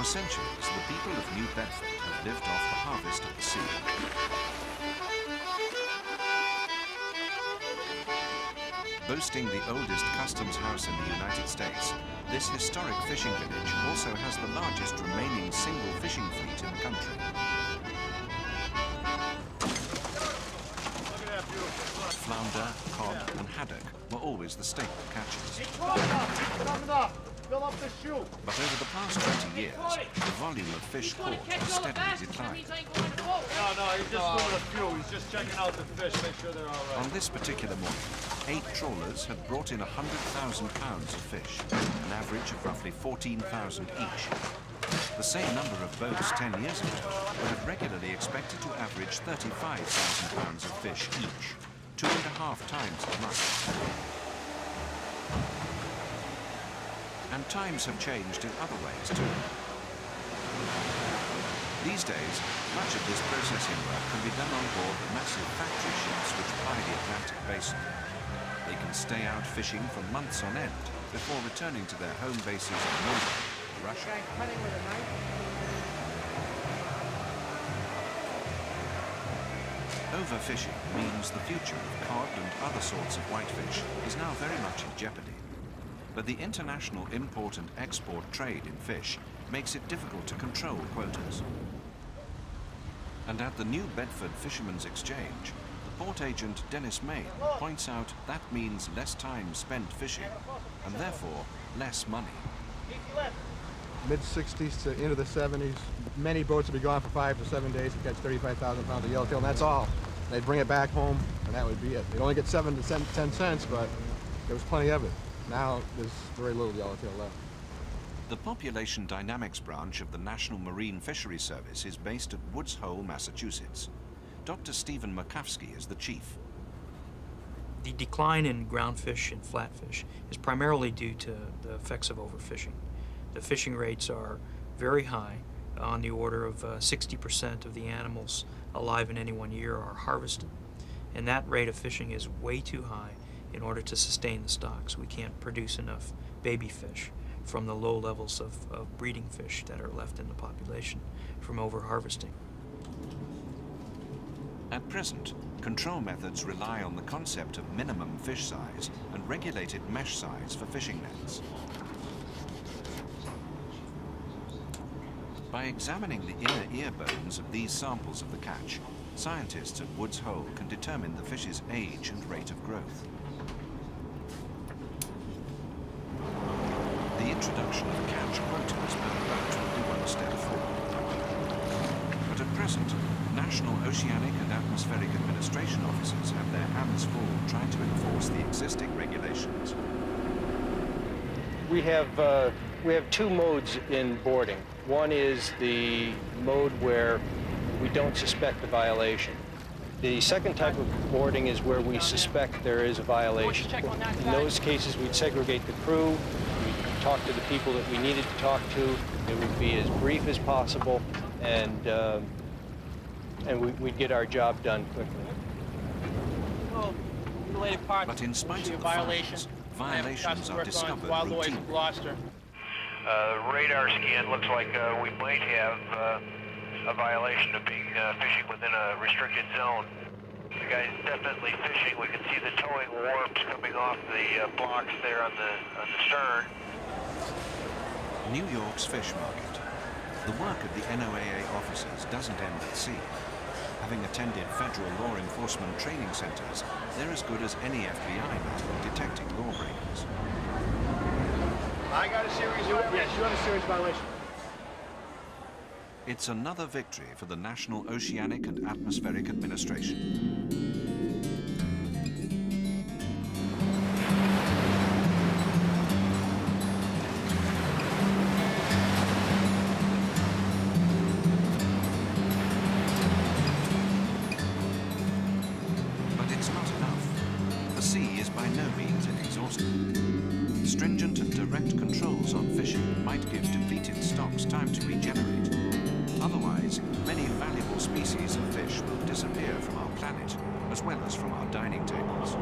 For centuries, the people of New Bedford have lived off the harvest of the sea. Boasting the oldest customs house in the United States, this historic fishing village also has the largest remaining single fishing fleet in the country. Flounder, cod and haddock were always the staple catches. Fill up the chute. But over the past 20 years, the volume of fish caught has steadily declined. No, he's just doing a few. He's just checking out the fish, make sure they're all right. On this particular morning, 8 trawlers had brought in 100,000 pounds of fish, an average of roughly 14,000 each. The same number of boats 10 years ago would have regularly expected to average 35,000 pounds of fish each, 2.5 times as much. And times have changed in other ways too. These days, much of this processing work can be done on board the massive factory ships which ply the Atlantic basin. They can stay out fishing for months on end before returning to their home bases in Norway or Russia. Overfishing means the future of cod and other sorts of whitefish is now very much in jeopardy. But the international import and export trade in fish makes it difficult to control quotas. And at the New Bedford Fishermen's Exchange, the port agent Dennis Main points out that means less time spent fishing and therefore less money. Mid-60s to into the 70s, many boats would be gone for 5 to 7 days to catch 35,000 pounds of yellowtail, and that's all. They'd bring it back home, and that would be it. They'd only get 7 to 10 cents, but there was plenty of it. Now there's very little yellowtail left. The population dynamics branch of the National Marine Fisheries Service is based at Woods Hole, Massachusetts. Dr. Steven Murkawski is the chief. The decline in groundfish and flatfish is primarily due to the effects of overfishing. The fishing rates are very high, on the order of 60% of the animals alive in any one year are harvested. And that rate of fishing is way too high in order to sustain the stocks. We can't produce enough baby fish from the low levels of breeding fish that are left in the population from over-harvesting. At present, control methods rely on the concept of minimum fish size and regulated mesh size for fishing nets. By examining the inner ear bones of these samples of the catch, scientists at Woods Hole can determine the fish's age and rate of growth. The introduction of catch quotas per boat will be one step forward. But at present, National Oceanic and Atmospheric Administration officers have their hands full trying to enforce the existing regulations. We have 2 modes in boarding. One is the mode where we don't suspect a violation. The second type of boarding is where we suspect there is a violation. In those cases, we'd segregate the crew, we'd talk to the people that we needed to talk to. It would be as brief as possible, and we'd get our job done quickly. But in spite of the violations are discovered routinely. The radar scan looks like we might have a violation of being fishing within a restricted zone. The guy's definitely fishing. We can see the towing warps coming off the blocks there on the stern. New York's fish market. The work of the NOAA officers doesn't end at sea. Having attended federal law enforcement training centers, they're as good as any FBI man at detecting lawbreakers. I got a serious violation. Yes, you have a serious violation. It's another victory for the National Oceanic and Atmospheric Administration. But it's not enough. The sea is by no means inexhaustible. Stringent and direct controls on fishing might give depleted stocks time to regenerate. Otherwise, many valuable species of fish will disappear from our planet, as well as from our dining tables.